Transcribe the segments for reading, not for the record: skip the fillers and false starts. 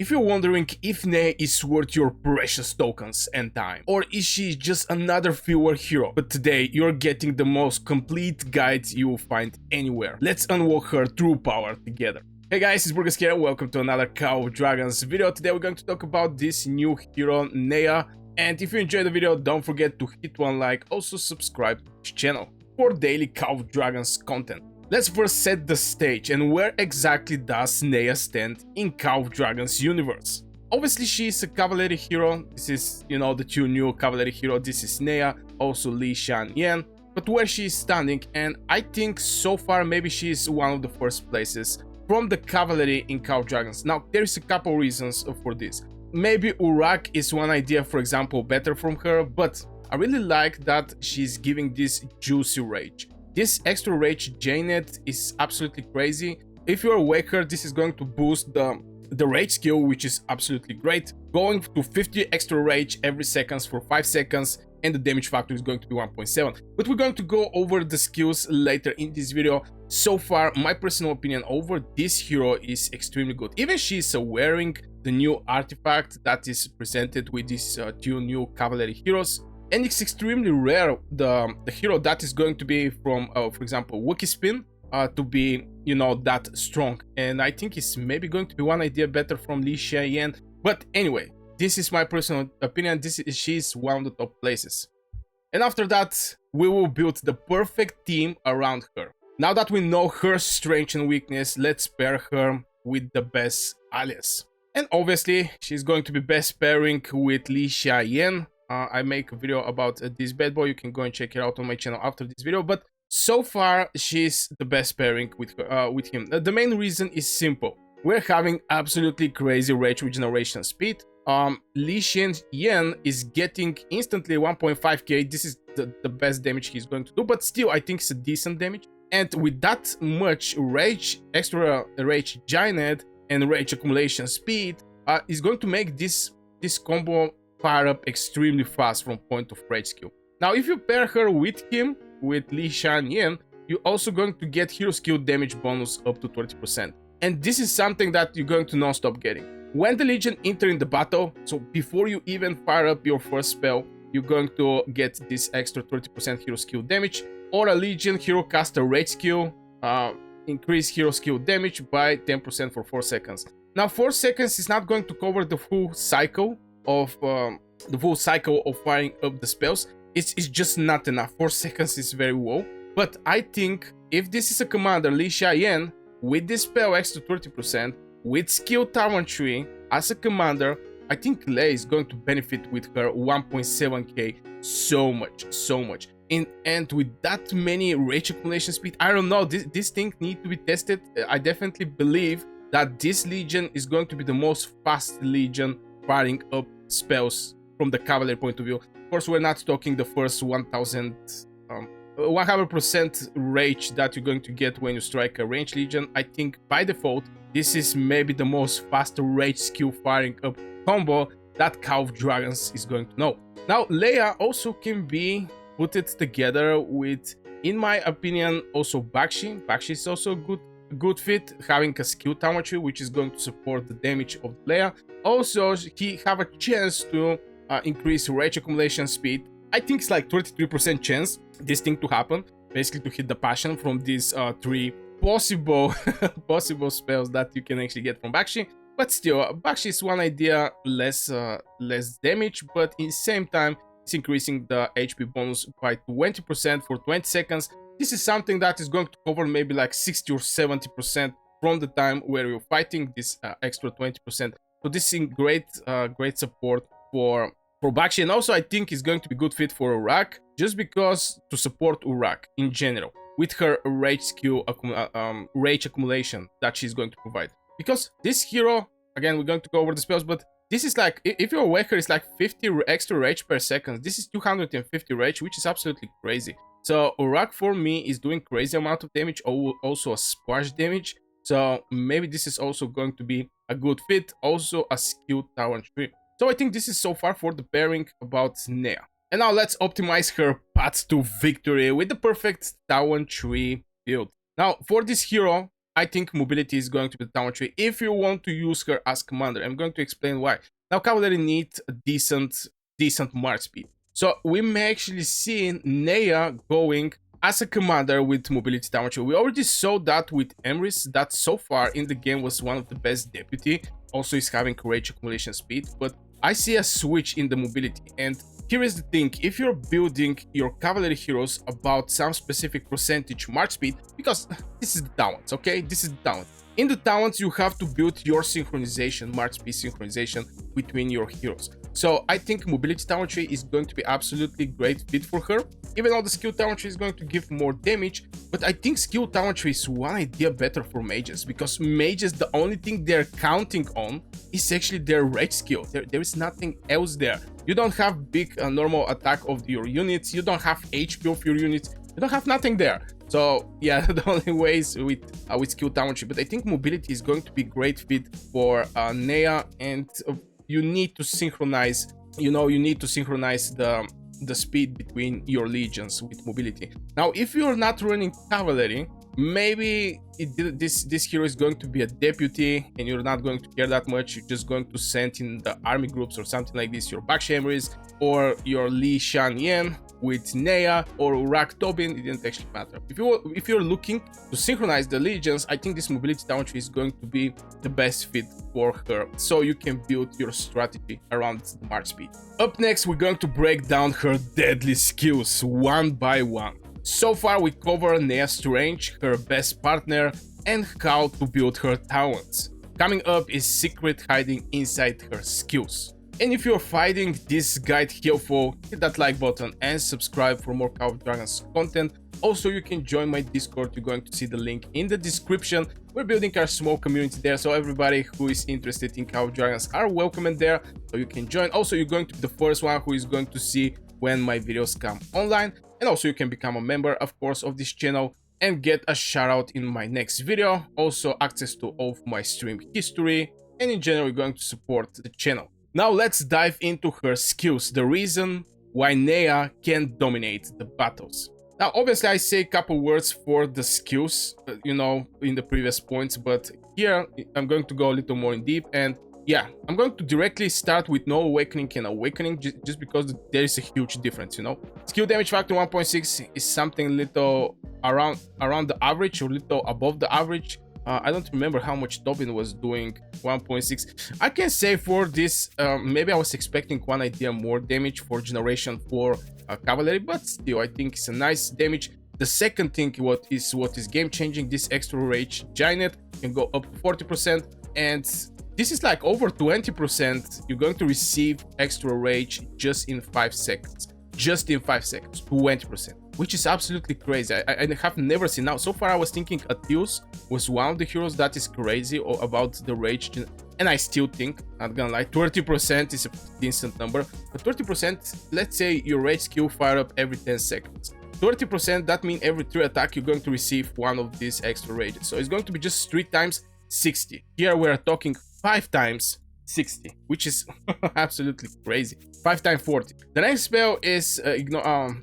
If you're wondering if Neya is worth your precious tokens and time, or is she just another fewer hero, but today you're getting the most complete guide you will find anywhere. Let's unlock her true power together. Hey guys, it's Burgers here, welcome to another Call of Dragons video. Today we're going to talk about this new hero, Neya. And if you enjoyed the video, don't forget to hit one like, also subscribe to this channel for daily Call of Dragons content. Let's first set the stage, and where exactly does Neya stand in Call of Dragons universe? Obviously she is a cavalry hero. This is, you know, the two new cavalry hero. This is Neya, also Li Shan-Yan. But where she is standing, and I think so far maybe she is one of the first places from the cavalry in Call of Dragons. Now there is a couple reasons for this. Maybe Urak is one idea, for example, better from her, but I really like that she's giving this juicy rage. This extra rage Janet is absolutely crazy. If you're a Waker, this is going to boost the rage skill, which is absolutely great. Going to 50 extra rage every seconds for 5 seconds, and the damage factor is going to be 1.7. But we're going to go over the skills later in this video. So far, my personal opinion over this hero is extremely good. Even she's wearing the new artifact that is presented with these two new cavalry heroes. And it's extremely rare the hero that is going to be from, for example, Wookiee Spin to be, you know, that strong. And I think it's maybe going to be one idea better from Li Shan-Yan. But anyway, this is my personal opinion. She's one of the top places. And after that, we will build the perfect team around her. Now that we know her strength and weakness, let's pair her with the best alias. And obviously, she's going to be best pairing with Li Shan-Yan. I make a video about this bad boy. You can go and check it out on my channel after this video. But so far, she's the best pairing with him. The main reason is simple. We're having absolutely crazy rage regeneration speed. Li Shan-Yan is getting instantly 1.5k. This is the best damage he's going to do. But still, I think it's a decent damage. And with that much rage, extra rage giant and rage accumulation speed, is going to make this combo fire up extremely fast from point of rage skill. Now, if you pair her with him, with Li Shan-Yan, you're also going to get hero skill damage bonus up to 20%. And this is something that you're going to non-stop getting. When the Legion enter in the battle, so before you even fire up your first spell, you're going to get this extra 30% hero skill damage, or a Legion hero caster rage skill, increase hero skill damage by 10% for 4 seconds. Now 4 seconds is not going to cover the full cycle of firing up the spells. It's just not enough. 4 seconds is very low. But I think if this is a commander, Li Shan-Yan, with this spell extra 30%, with skill Tower Tree as a commander, I think Lei is going to benefit with her 1.7k so much. And with that many rage accumulation speed, I don't know, this thing needs to be tested. I definitely believe that this Legion is going to be the most fast Legion firing up spells from the cavalry point of view. Of course, we're not talking the first 100% rage that you're going to get when you strike a ranged Legion. I think by default, this is maybe the most fast rage skill firing up combo that Call of Dragons is going to know. Now, Leia also can be put it together with, in my opinion, also Bakshi. Bakshi is also a good fit, having a skill Tower Tree, which is going to support the damage of Leia. Also, he have a chance to increase rage accumulation speed. I think it's like 33% chance this thing to happen, basically to hit the passion from these 3 possible spells that you can actually get from Bakshi. But still, Bakshi is one idea less damage, but in the same time, it's increasing the HP bonus by 20% for 20 seconds. This is something that is going to cover maybe like 60 or 70% from the time where you're fighting, this extra 20%. So this is great support for Bakshi. And also I think it's going to be good fit for Urak, just because to support Urak in general with her rage skill rage accumulation that she's going to provide. Because this hero, again, we're going to go over the spells, but this is like, if you're a Waker, it's like 50 extra rage per second. This is 250 rage, which is absolutely crazy. So Urak for me is doing crazy amount of damage, also a splash damage. So maybe this is also going to be a good fit, also a skill Tower Tree. So I think this is so far for the pairing about Neya. And now let's optimize her path to victory with the perfect Tower Tree build. Now for this hero, I think mobility is going to be the talent tree if you want to use her as commander. I'm going to explain why. Now, cavalry need a decent march speed. So we may actually see Neya going as a commander with mobility talent tree. We already saw that with Emrys, that so far in the game was one of the best deputy. Also is having courage accumulation speed, but I see a switch in the mobility. And here is the thing, if you're building your cavalry heroes about some specific percentage march speed, because this is the talents, okay? This is the talent. In the talents, you have to build your synchronization, march speed synchronization between your heroes. So I think mobility talent tree is going to be absolutely great fit for her. Even though the skill talent tree is going to give more damage, but I think skill talent tree is one idea better for mages, because mages, the only thing they're counting on is actually their rage skill. There is nothing else there. You don't have big normal attack of your units, you don't have HP of your units, you don't have nothing there. So yeah, the only way is with skill talent tree. But I think mobility is going to be great fit for Neya, and you need to synchronize, you need to synchronize the speed between your legions with mobility. Now, if you're not running cavalry, maybe this hero is going to be a deputy and you're not going to care that much. You're just going to send in the army groups or something like this, your Bakshamris or your Li Shan Yen with Neya or Urak Tobin. It didn't actually matter. If you're looking to synchronize the legions, I think this mobility talent tree is going to be the best fit for her, so you can build your strategy around the march speed. Up next, we're going to break down her deadly skills one by one. So far, we cover Neya's range, her best partner, and how to build her talents. Coming up is secret hiding inside her skills. And if you're finding this guide helpful, hit that like button and subscribe for more Call of Dragons content. Also, you can join my Discord. You're going to see the link in the description. We're building our small community there, so everybody who is interested in Call of Dragons are welcome in there, so you can join. Also, you're going to be the first one who is going to see when my videos come online. And also, you can become a member, of course, of this channel and get a shout out in my next video. Also, access to all of my stream history, and in general, you're going to support the channel. Now let's dive into her skills, the reason why Neya can dominate the battles. Now obviously I say a couple words for the skills, in the previous points, but here I'm going to go a little more in deep, and yeah, I'm going to directly start with no awakening and awakening, just because there is a huge difference, Skill damage factor 1.6 is something little around the average or little above the average. I don't remember how much Tobin was doing. 1.6. I can say for this, maybe I was expecting one idea more damage for generation 4 cavalry, but still I think it's a nice damage. The second thing what is game changing, this extra rage giant can go up to 40%, and this is like over 20%. You're going to receive extra rage just in 5 seconds. Just in 5 seconds, 20%. Which is absolutely crazy. I have never seen. Now, so far I was thinking Atius was one of the heroes that is crazy about the rage, and I still think, not gonna lie, 30% is a decent number, but 30%, let's say your rage skill fire up every 10 seconds. 30%, that means every 3 attack you're going to receive one of these extra rages. So it's going to be just 3 times 60. Here we're talking 5 times 60, which is absolutely crazy. 5 times 40. The next spell is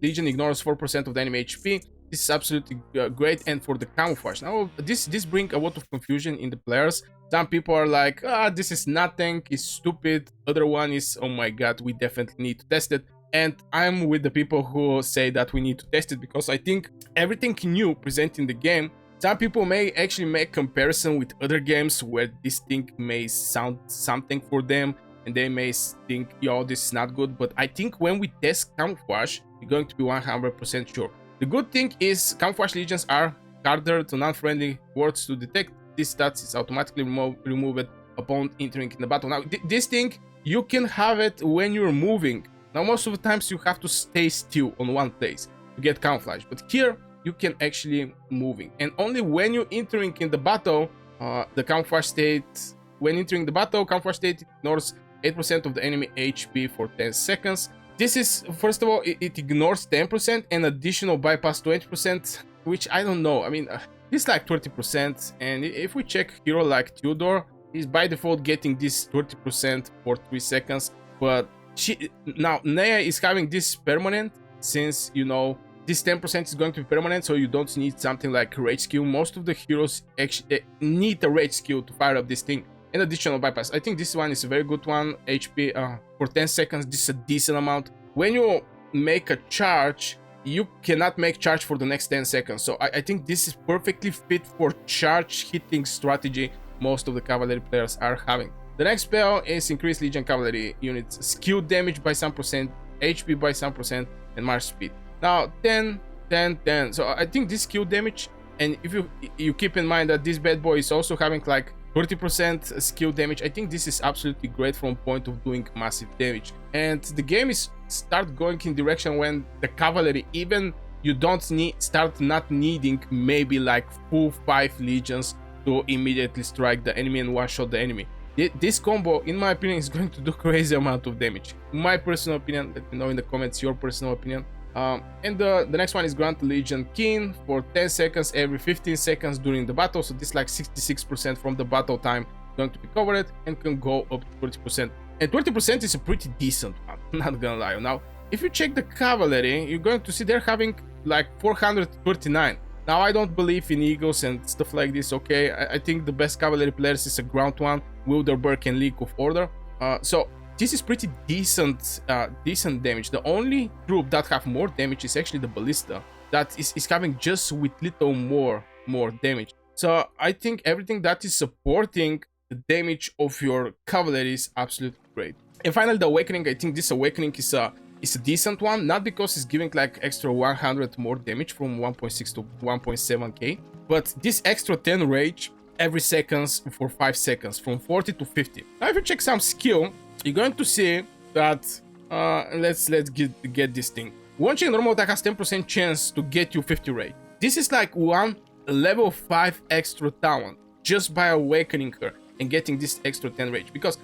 Legion ignores 4% of the enemy HP. This is absolutely great, and for the camouflage. Now, this brings a lot of confusion in the players. Some people are like, this is nothing, it's stupid. Other one is, oh my god, we definitely need to test it. And I'm with the people who say that we need to test it, because I think everything new present in the game, some people may actually make comparison with other games where this thing may sound something for them, and they may think, yo, this is not good. But I think when we test camouflage, we're going to be 100% sure. The good thing is camouflage legions are harder to non-friendly words to detect. This stats is automatically removed upon entering in the battle. Now, this thing, you can have it when you're moving. Now, most of the times you have to stay still on one place to get camouflage, but here you can actually moving, and only when you're entering in the battle, the camouflage state. When entering the battle, camouflage state ignores 8% of the enemy HP for 10 seconds. This is, first of all, it ignores 10% and additional bypass 20%, which I don't know. I mean, it's like 30%, and if we check hero like Theodore, he's by default getting this 30% for 3 seconds. But now Neya is having this permanent, since this 10% is going to be permanent, so you don't need something like rage skill. Most of the heroes actually need a rage skill to fire up this thing. And additional bypass. I think this one is a very good one. HP for 10 seconds, this is a decent amount. When you make a charge, you cannot make charge for the next 10 seconds. So I think this is perfectly fit for charge hitting strategy most of the cavalry players are having. The next spell is increase Legion cavalry units skill damage by some percent, HP by some percent, and march speed. Now 10, 10, 10. So I think this skill damage, and if you keep in mind that this bad boy is also having like 30% skill damage, I think this is absolutely great from point of doing massive damage. And the game is start going in direction when the cavalry, even you don't start not needing maybe like full 5 legions to immediately strike the enemy and one-shot the enemy. This combo, in my opinion, is going to do crazy amount of damage. My personal opinion, let me know in the comments your personal opinion. And the next one is grant Legion King for 10 seconds every 15 seconds during the battle. So this is like 66% from the battle time going to be covered and can go up to 30%. And 20% is a pretty decent one, not gonna lie. Now, if you check the cavalry, you're going to see they're having like 439. Now, I don't believe in eagles and stuff like this, okay? I think the best cavalry players is a ground one, Wilderberg and League of Order. So this is pretty decent damage. The only troop that have more damage is actually the ballista, that is having just with little more damage. So I think everything that is supporting the damage of your cavalry is absolutely great. And finally, the awakening. I think this awakening is a decent one, not because it's giving like extra 100 more damage from 1.6 to 1.7k, but this extra 10 rage every seconds for 5 seconds from 40 to 50. Now if you check some skill, you're going to see that let's get this thing. One chain normal attack has 10% chance to get you 50 rage. This is like one level 5 extra talent just by awakening her and getting this extra 10 rage, because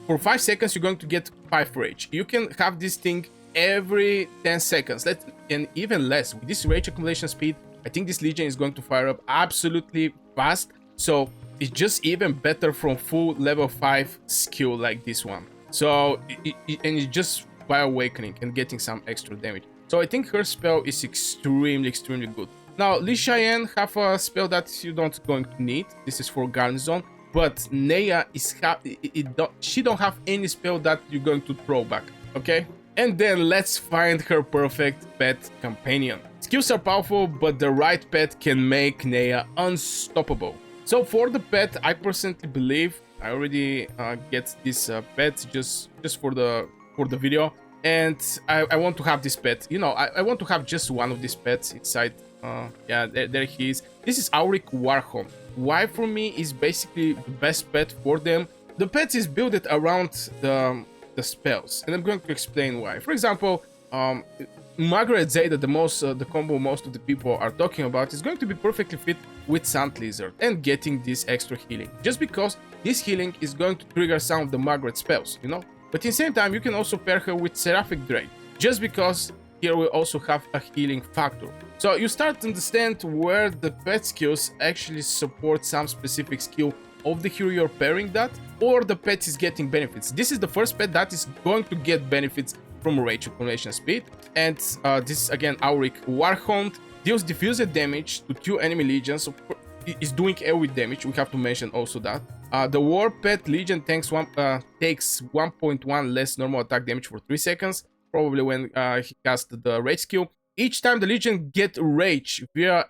for 5 seconds you're going to get 5 rage. You can have this thing every 10 seconds, and even less. With this rage accumulation speed, I think this Legion is going to fire up absolutely fast. So it's just even better from full level 5 skill like this one. So and it's just by awakening and getting some extra damage. So I think her spell is extremely good. Now Li Cheyenne have a spell that you don't going to need. This is for Garnison. But Neya she don't have any spell that you're going to throw back, okay? And then let's find her perfect pet companion. Skills are powerful, but the right pet can make Neya unstoppable. So for the pet, I personally believe I already get this pet just for the video, and I want to have this pet. You know, I want to have just one of these pets inside. Yeah, there he is. This is Auric Warhorn. Why for me is basically the best pet for them. The pet is built around the spells, and I'm going to explain why. For example, Margaret Zeta, the combo most of the people are talking about, is going to be perfectly fit with Sand Lizard and getting this extra healing, just because this healing is going to trigger some of the Margaret spells, you know. But at the same time, you can also pair her with Seraphic Drain, just because here we also have a healing factor. So you start to understand where the pet skills actually support some specific skill of the hero you're pairing that, or the pet is getting benefits. This is the first pet that is going to get benefits from rage accumulation speed, and this is again Auric Warhound. Deals diffused damage to 2 enemy legions, so is doing AoE damage. We have to mention also that. The War Pet Legion takes 1.1 less normal attack damage for 3 seconds, probably when he casts the rage skill. Each time the Legion get rage via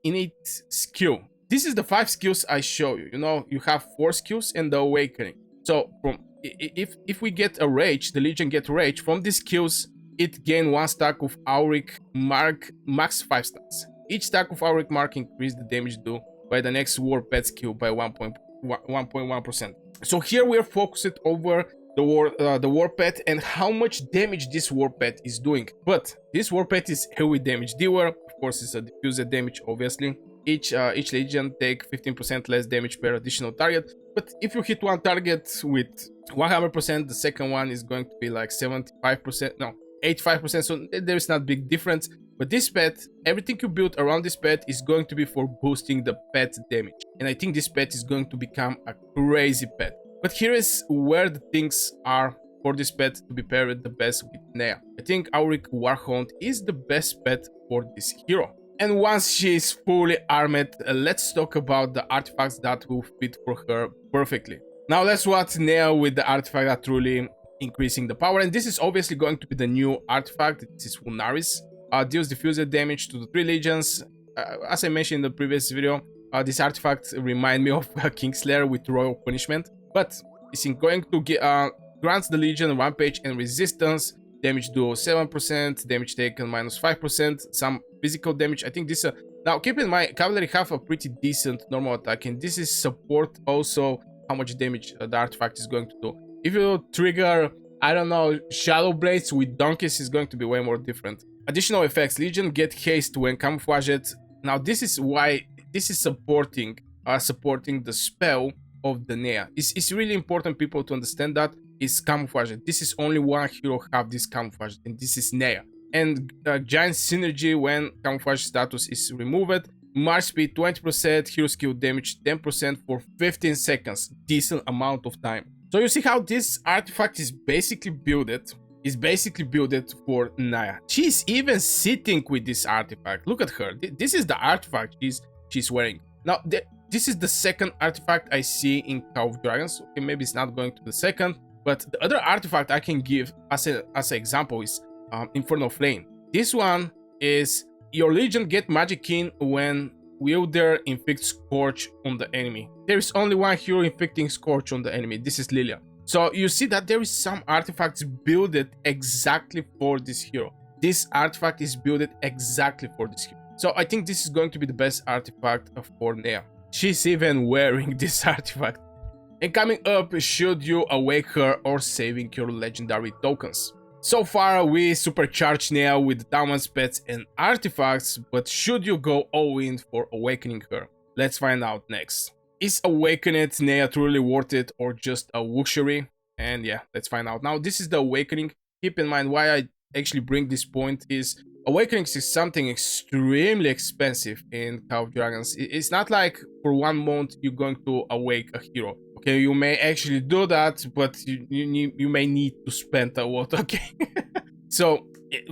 innate skill. This is the 5 skills I show you. You know, you have 4 skills and the awakening. So from if we get a rage, the Legion get rage from these skills. It gain 1 stack of Auric Mark, max 5 stacks. Each stack of Auric Mark increase the damage due by the next War Pet skill by 1.1%. So here we are focused over the War Pet and how much damage this War Pet is doing. But this War Pet is heavy damage dealer. Of course, it's a diffused damage, obviously. Each Legion take 15% less damage per additional target. But if you hit one target with 100%, the second one is going to be like 75%, no, 85%, so there is not big difference. But this pet, everything you build around this pet is going to be for boosting the pet damage, and I think this pet is going to become a crazy pet. But here is where the things are for this pet to be paired the best with Neya. I think Auric Warhound is the best pet for this hero. And once she is fully armed, let's talk about the artifacts that will fit for her perfectly. Now let's watch Neya with the artifact that truly increasing the power, and this is obviously going to be the new artifact. This is Vulnaris. Deals diffuser damage to the 3 legions. As I mentioned in the previous video, this artifact remind me of Kingslayer with Royal Punishment, but it's going to grants the legion rampage and resistance, damage duo 7%, damage taken minus 5%, some physical damage. I think this now keep in mind cavalry have a pretty decent normal attack, and this is support also how much damage the artifact is going to do. If you trigger, I don't know, Shadow Blades with donkeys, is going to be way more different. Additional effects: Legion get haste when camouflaged. Now this is why this is supporting the spell of the Neya. It's really important, people, to understand that it's camouflaged. This is only one hero have this camouflage, and this is Neya. And giant synergy when camouflage status is removed. March speed 20%, hero skill damage 10% for 15 seconds. Decent amount of time. So you see how this artifact is basically built. Is basically built for Neya. She's even sitting with this artifact. Look at her. This is the artifact she's wearing. Now this is the second artifact I see in Call of Dragons. Okay, maybe it's not going to the second, but the other artifact I can give as an example is Infernal Flame. This one is your legion get magic in when wielder inflicts Scorch on the enemy. There is only one hero inflicting Scorch on the enemy. This is Lilia. So you see that there is some artifacts built exactly for this hero. This artifact is built exactly for this hero. So I think this is going to be the best artifact for Neya. She's even wearing this artifact. And coming up, should you awake her or saving your legendary tokens? So far we supercharged Neya with diamonds, pets and artifacts, but should you go all in for awakening her? Let's find out next. Is awakening Neya truly worth it or just a luxury? And yeah, let's find out. Now this is the awakening. Keep in mind why I actually bring this point is awakenings is something extremely expensive in Call of Dragons. It's not like for 1 month you're going to awake a hero. Okay, you may actually do that, but you may need to spend a lot. Okay, so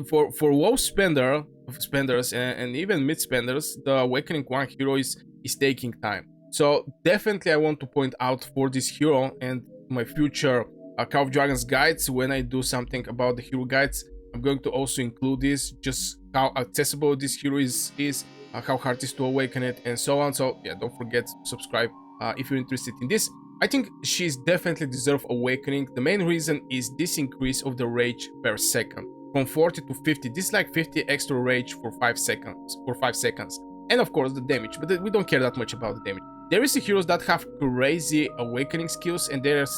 for low spenders and even mid spenders, the awakening one hero is taking time. So definitely I want to point out for this hero and my future Call of Dragons guides. When I do something about the hero guides, I'm going to also include this, just how accessible this hero is how hard it is to awaken it, and so on. So yeah, don't forget to subscribe if you're interested in this. I think she's definitely deserve awakening. The main reason is this increase of the rage per second from 40 to 50. This is like 50 extra rage for 5 seconds. And of course the damage, but we don't care that much about the damage. There is heroes that have crazy awakening skills, and there's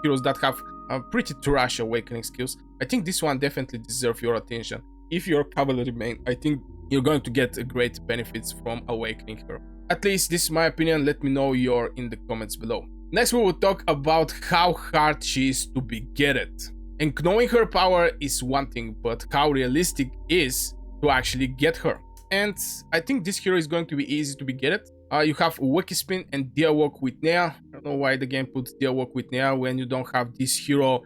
heroes that have pretty trash awakening skills. I think this one definitely deserves your attention. If you're cavalry main, I think you're going to get great benefits from awakening her. At least this is my opinion. Let me know your in the comments below. Next we will talk about how hard she is to be getted. And knowing her power is one thing, but how realistic is to actually get her. And I think this hero is going to be easy to be getted. You have Wiki Spin and Dialog with Neya. I don't know why the game puts Dialog with Neya when you don't have this hero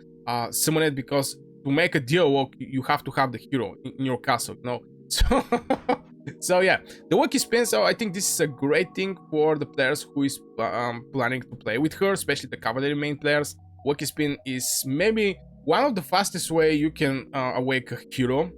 summoned, because to make a Dialog you have to have the hero in your castle, you know. So yeah, the Wiki Spin. So I think this is a great thing for the players who is planning to play with her, especially the cavalry main players. Wiki Spin is maybe one of the fastest way you can awake a hero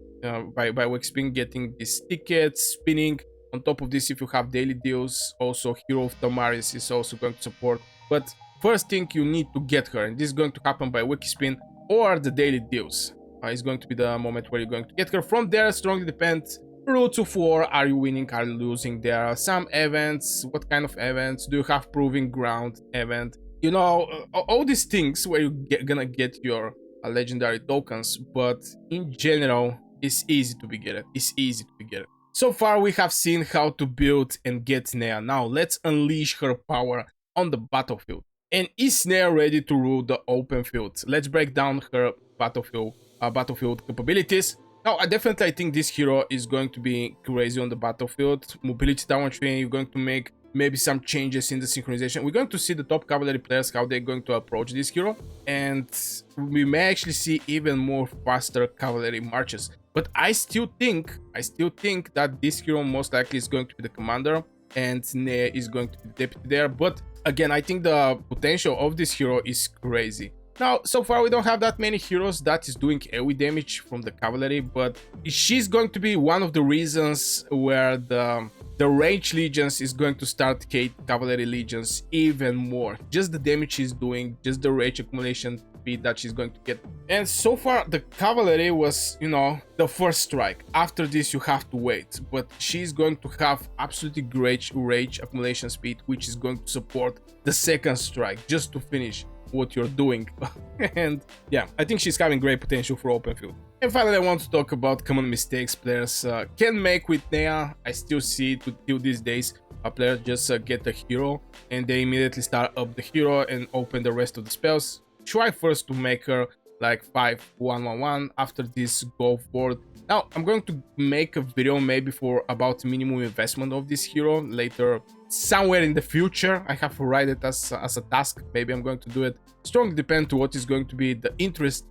by Wiki Spin, getting these tickets, spinning. On top of this, if you have daily deals, also Hero of Tamaris is also going to support. But first thing, you need to get her, and this is going to happen by Wiki Spin or the daily deals. It's going to be the moment where you're going to get her. From there, strongly depends. Rule to 4, are you winning, are you losing? There are some events. What kind of events? Do you have proving ground event? You know, all these things where you're gonna get your legendary tokens, but in general, it's easy to be get it. So far we have seen how to build and get Neya. Now let's unleash her power on the battlefield. And is Neya ready to rule the open field? Let's break down her battlefield capabilities. Now I definitely think this hero is going to be crazy on the battlefield. Mobility down train, you're going to make maybe some changes in the synchronization. We're going to see the top cavalry players, how they're going to approach this hero, and we may actually see even more faster cavalry marches. But I still think that this hero most likely is going to be the commander, and Neya is going to be deputy there. But again, I think the potential of this hero is crazy. Now, so far we don't have that many heroes that is doing AoE damage from the cavalry, but she's going to be one of the reasons where the range legions is going to start hate cavalry legions even more. Just the damage she's doing, just the rage accumulation speed that she's going to get. And so far the cavalry was, you know, the first strike. After this you have to wait, but she's going to have absolutely great rage accumulation speed, which is going to support the second strike just to finish what you're doing. And yeah, I think she's having great potential for open field. And finally, I want to talk about common mistakes players can make with Neya. I still see it till these days. A player just get a hero and they immediately start up the hero and open the rest of the spells. Try first to make her like 5-1-1-1. After this, go forward. Now I'm going to make a video maybe for about minimum investment of this hero later, somewhere in the future. I have to write it as a task. Maybe I'm going to do it. Strongly depend to what is going to be the interest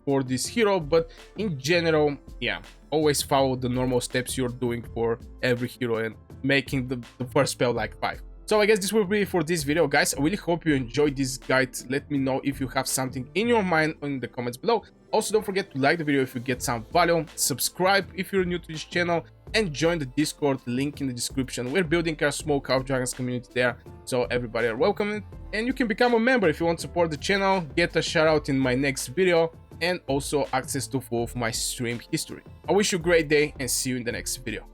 for this hero, but in general, yeah, always follow the normal steps you're doing for every hero and making the first spell like 5. So I guess this will be for this video, guys. I really hope you enjoyed this guide. Let me know if you have something in your mind in the comments below. Also, don't forget to like the video if you get some value, subscribe if you're new to this channel, and join the Discord, link in the description. We're building our small Call of Dragons community there, so everybody are welcome. And you can become a member if you want to support the channel, get a shout out in my next video, and also access to full of my stream history. I wish you a great day and see you in the next video.